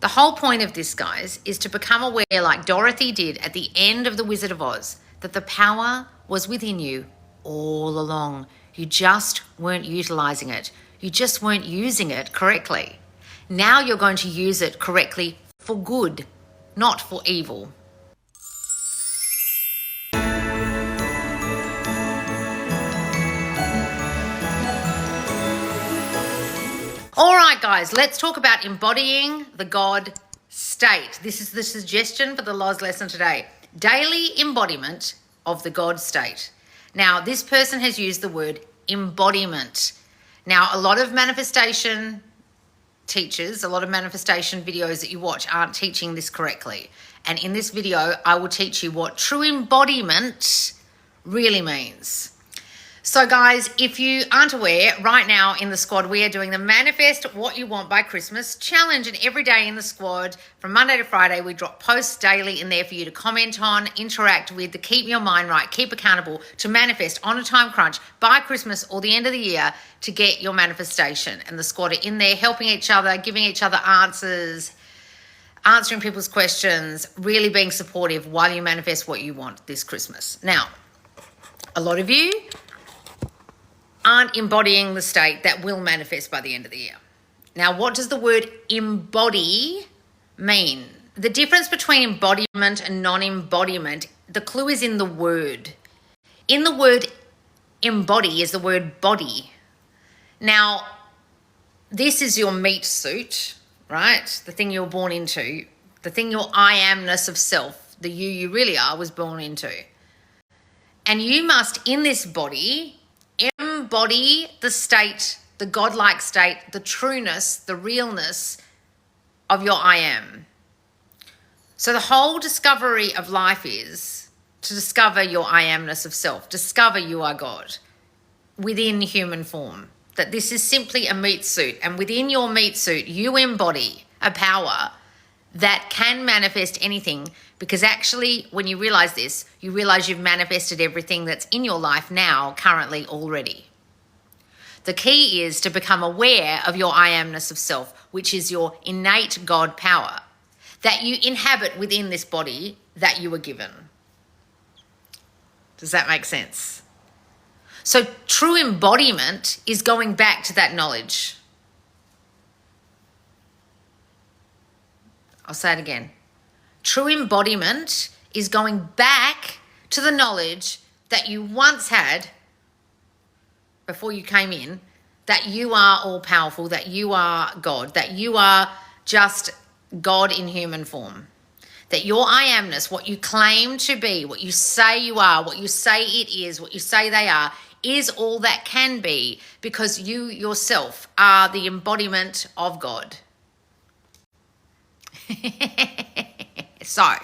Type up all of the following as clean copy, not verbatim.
The whole point of this, guys, is to become aware, like Dorothy did at the end of The Wizard of Oz, that the power was within you all along. You just weren't utilizing it. You just weren't using it correctly. Now you're going to use it correctly for good, not for evil. All right, guys, let's talk about embodying the God state. This is the suggestion for the Loz lesson today. Daily embodiment of the God state. Now, this person has used the word embodiment. Now, a lot of manifestation teachers, a lot of manifestation videos that you watch aren't teaching this correctly. And in this video, I will teach you what true embodiment really means. So guys, if you aren't aware, right now in the squad, we are doing the Manifest What You Want by Christmas challenge. And every day in the squad, from Monday to Friday, we drop posts daily in there for you to comment on, interact with, to keep your mind right, keep accountable, to manifest on a time crunch by Christmas or the end of the year to get your manifestation. And the squad are in there helping each other, giving each other answers, answering people's questions, really being supportive while you manifest what you want this Christmas. Now, a lot of you aren't embodying the state that will manifest by the end of the year. Now, what does the word embody mean? The difference between embodiment and non-embodiment, the clue is in the word. In the word embody is the word body. Now, this is your meat suit, right? The thing you're born into, the thing your I amness of self, the you really are, was born into. And you must, in this body, embody the state, the godlike state, the trueness, the realness of your I am. So the whole discovery of life is to discover your I amness of self, discover you are God within human form, that this is simply a meat suit. And within your meat suit, you embody a power that can manifest anything, because actually when you realize this, you realize you've manifested everything that's in your life now, currently, already. The key is to become aware of your I amness of self, which is your innate God power that you inhabit within this body that you were given. Does that make sense? So true embodiment is going back to that knowledge. I'll say it again. True embodiment is going back to the knowledge that you once had before you came in, that you are all powerful, that you are God, that you are just God in human form. That your I amness, what you claim to be, what you say you are, what you say it is, what you say they are, is all that can be, because you yourself are the embodiment of God. So,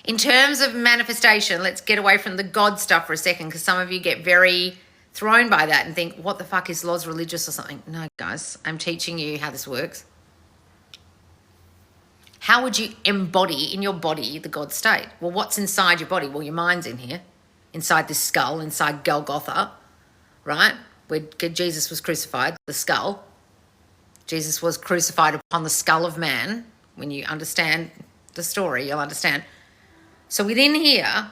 in terms of manifestation, let's get away from the God stuff for a second, because some of you get very thrown by that and think, what the fuck, is Loz religious or something? No, guys, I'm teaching you how this works. How would you embody in your body the God state? Well, what's inside your body? Well, your mind's in here, inside this skull, inside Golgotha, right? Where Jesus was crucified, the skull. Jesus was crucified upon the skull of man. When you understand the story, you'll understand. So within here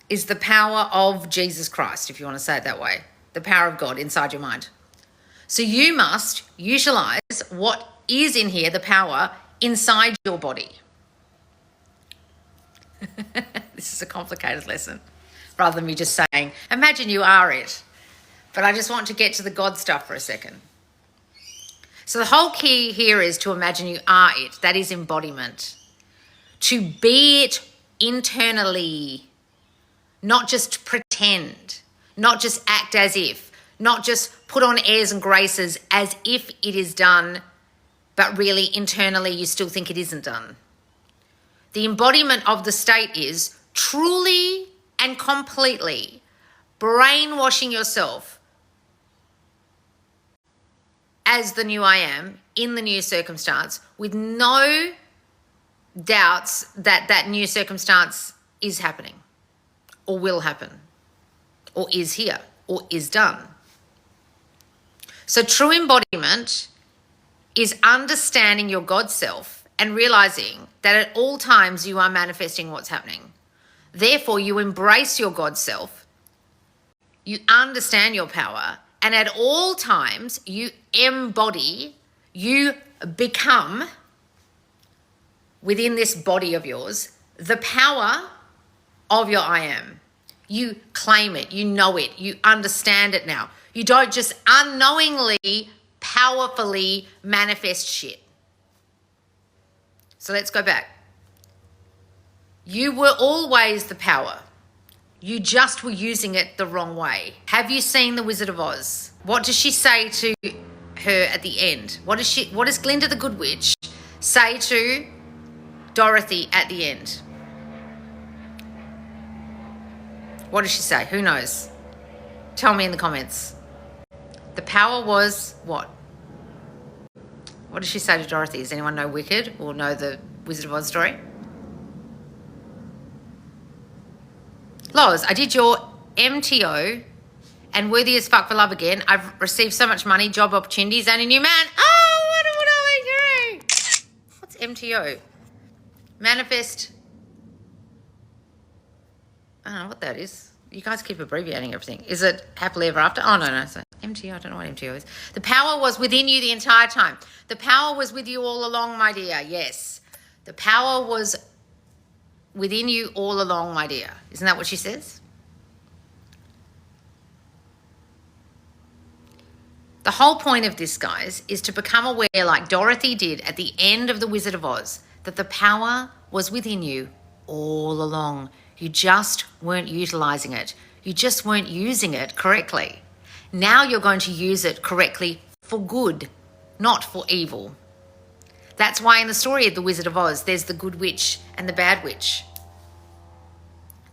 is the power of Jesus Christ, if you want to say it that way, the power of God inside your mind. So you must utilize what is in here, the power inside your body. This is a complicated lesson, rather than me just saying, imagine you are it. But I just want to get to the God stuff for a second. So the whole key here is to imagine you are it. That is embodiment. To be it internally, not just pretend, not just act as if, not just put on airs and graces as if it is done, but really internally you still think it isn't done. The embodiment of the state is truly and completely brainwashing yourself as the new I am in the new circumstance, with no doubts that that new circumstance is happening or will happen or is here or is done. So true embodiment is understanding your God self and realizing that at all times you are manifesting what's happening. Therefore, you embrace your God self, you understand your power, and at all times you embody, you become within this body of yours the power of your I am. You claim it, you know it, you understand it now. You don't just unknowingly, powerfully manifest shit. So let's go back. You were always the power. You just were using it the wrong way. Have you seen The Wizard of Oz? What does she say to her at the end? What does Glinda the Good Witch say to Dorothy at the end? What does she say? Who knows? Tell me in the comments. The power was what? What does she say to Dorothy? Does anyone know Wicked or know the Wizard of Oz story? Loz, I did your MTO and Worthy as Fuck for Love again. I've received so much money, job opportunities, and a new man. Oh, what are we doing? What's MTO? Manifest. I don't know what that is. You guys keep abbreviating everything. Is it happily ever after? Oh, no. So MTO, I don't know what MTO is. The power was within you the entire time. The power was with you all along, my dear. Yes. The power was within you all along, my dear. Isn't that what she says? The whole point of this, guys, is to become aware, like Dorothy did at the end of The Wizard of Oz, that the power was within you all along. You just weren't utilizing it. You just weren't using it correctly. Now you're going to use it correctly for good, not for evil. That's why in the story of The Wizard of Oz, there's the good witch and the bad witch.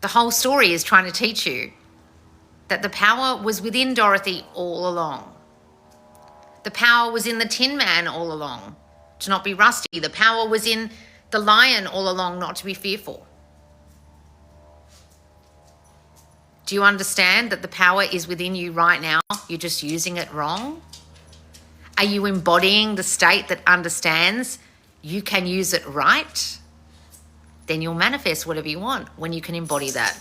The whole story is trying to teach you that the power was within Dorothy all along. The power was in the Tin Man all along, to not be rusty. The power was in the lion all along, not to be fearful. Do you understand that the power is within you right now? You're just using it wrong? Are you embodying the state that understands you can use it right? Then you'll manifest whatever you want when you can embody that.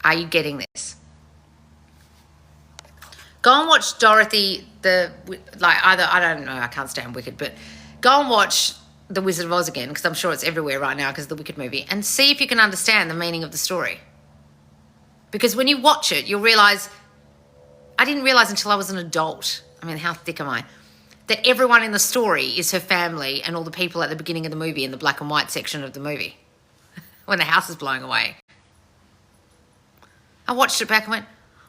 Are you getting this? Go and watch Dorothy, I don't know, I can't stand Wicked, but go and watch The Wizard of Oz again, because I'm sure it's everywhere right now because of the Wicked movie, and see if you can understand the meaning of the story. Because when you watch it, you'll realise, I didn't realise until I was an adult, I mean, how thick am I? That everyone in the story is her family and all the people at the beginning of the movie in the black and white section of the movie when the house is blowing away. I watched it back and went,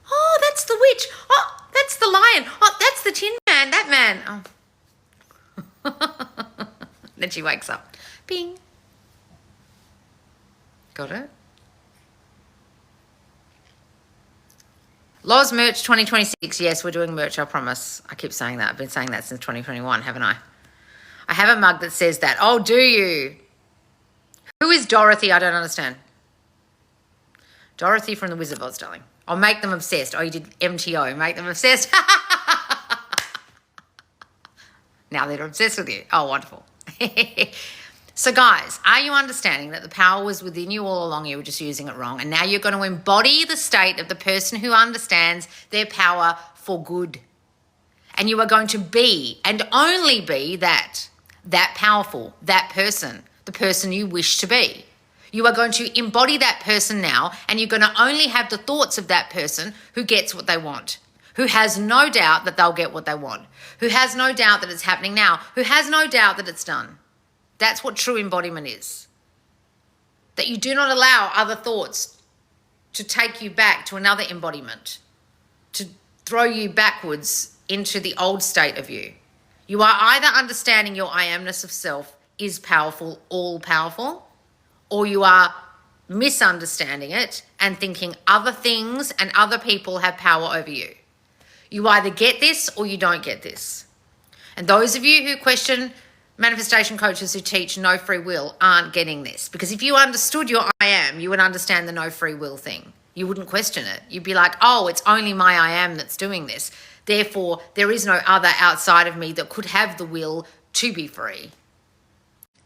oh, that's the witch. Oh, that's the lion. Oh, that's the Tin Man, that man. Oh. Then she wakes up. Bing. Got it? Loz merch 2026. Yes, we're doing merch, I promise. I keep saying that. I've been saying that since 2021, haven't I? I have a mug that says that. Oh, do you? Who is Dorothy? I don't understand. Dorothy from The Wizard of Oz, darling. I'll make them obsessed. Oh, you did MTO. Make them obsessed. Now they're obsessed with you. Oh, wonderful. So guys, are you understanding that the power was within you all along? You were just using it wrong. And now you're going to embody the state of the person who understands their power for good. And you are going to be and only be that powerful, that person, the person you wish to be. You are going to embody that person now, and you're going to only have the thoughts of that person who gets what they want, who has no doubt that they'll get what they want, who has no doubt that it's happening now, who has no doubt that it's done. That's what true embodiment is. That you do not allow other thoughts to take you back to another embodiment, to throw you backwards into the old state of you. You are either understanding your I amness of self is powerful, all powerful, or you are misunderstanding it and thinking other things and other people have power over you. You either get this or you don't get this. And those of you who question manifestation coaches who teach no free will aren't getting this. Because if you understood your I am, you would understand the no free will thing. You wouldn't question it. You'd be like, oh, it's only my I am that's doing this. Therefore, there is no other outside of me that could have the will to be free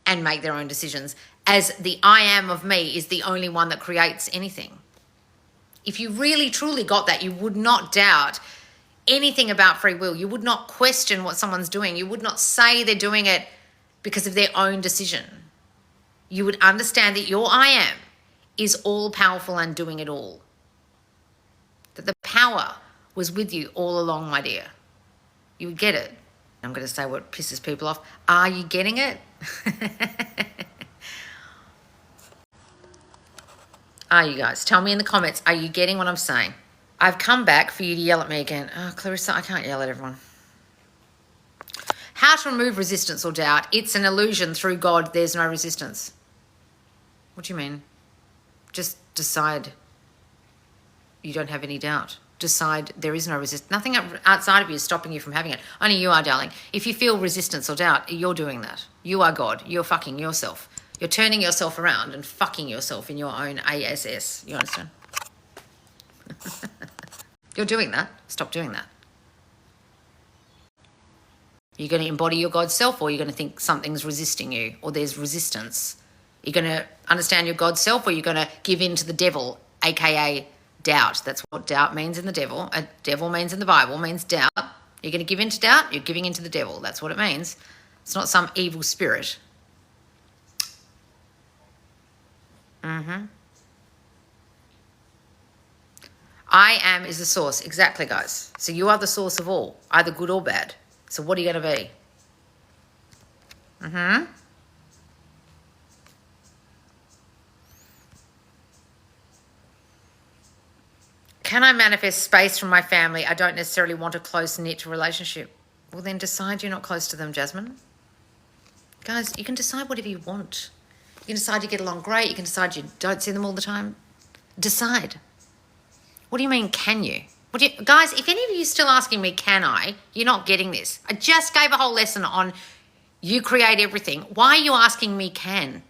and make their own decisions, as the I am of me is the only one that creates anything. If you really truly got that, you would not doubt anything about free will. You would not question what someone's doing. You would not say they're doing it because of their own decision. You would understand that your I am is all powerful and doing it all. That the power was with you all along, my dear. You would get it. I'm going to say what pisses people off. Are you getting it? Are you guys? Tell me in the comments, are you getting what I'm saying? I've come back for you to yell at me again. Oh, Clarissa, I can't yell at everyone. How to remove resistance or doubt. It's an illusion. Through God, there's no resistance. What do you mean? Just decide you don't have any doubt. Decide there is no resistance. Nothing outside of you is stopping you from having it. Only you are, darling. If you feel resistance or doubt, you're doing that. You are God. You're fucking yourself. You're turning yourself around and fucking yourself in your own ASS. You understand? You're doing that. Stop doing that. You're going to embody your God self, or you're going to think something's resisting you, or there's resistance. You're going to understand your God self, or you're going to give in to the devil, aka doubt. That's what doubt means in the devil. A devil means in the Bible means doubt. You're going to give in to doubt, you're giving in to the devil. That's what it means. It's not some evil spirit. I am is the source. Exactly, guys. So you are the source of all, either good or bad. So what are you going to be? Can I manifest space from my family? I don't necessarily want a close-knit relationship. Well, then decide you're not close to them, Jasmine. Guys, you can decide whatever you want. You can decide you get along great. You can decide you don't see them all the time. Decide. What do you mean, can you? Guys, if any of you are still asking me, can I? You're not getting this. I just gave a whole lesson on you create everything. Why are you asking me can?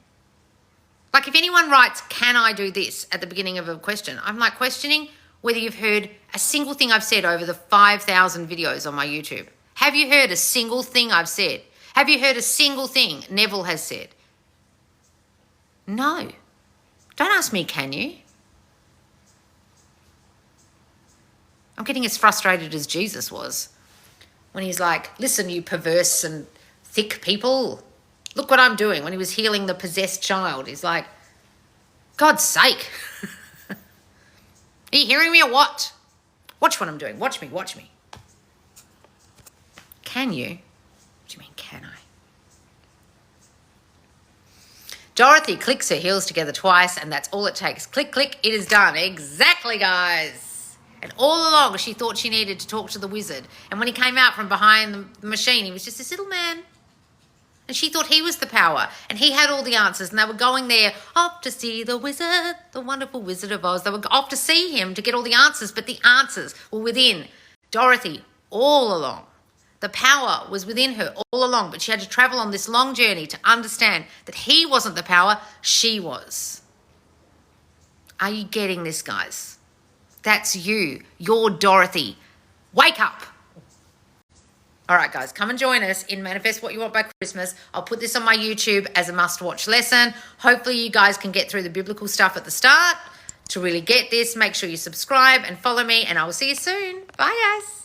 Like if anyone writes, can I do this at the beginning of a question, I'm like questioning whether you've heard a single thing I've said over the 5,000 videos on my YouTube. Have you heard a single thing I've said? Have you heard a single thing Neville has said? No. Don't ask me, can you? I'm getting as frustrated as Jesus was when he's like, listen, you perverse and thick people, look what I'm doing. When he was healing the possessed child, he's like, God's sake. Are you hearing me or what? Watch what I'm doing. Watch me, watch me. Can you? What do you mean, can I? Dorothy clicks her heels together twice, and that's all it takes. Click, click, it is done. Exactly, guys. And all along, she thought she needed to talk to the wizard. And when he came out from behind the machine, he was just this little man. And she thought he was the power. And he had all the answers. And they were going there off to see the wizard, the wonderful Wizard of Oz. They were off to see him to get all the answers. But the answers were within Dorothy all along. The power was within her all along. But she had to travel on this long journey to understand that he wasn't the power, she was. Are you getting this, guys? That's you. You're Dorothy. Wake up. All right, guys, come and join us in Manifest What You Want by Christmas. I'll put this on my YouTube as a must-watch lesson. Hopefully you guys can get through the biblical stuff at the start. To really get this, make sure you subscribe and follow me, and I will see you soon. Bye, guys.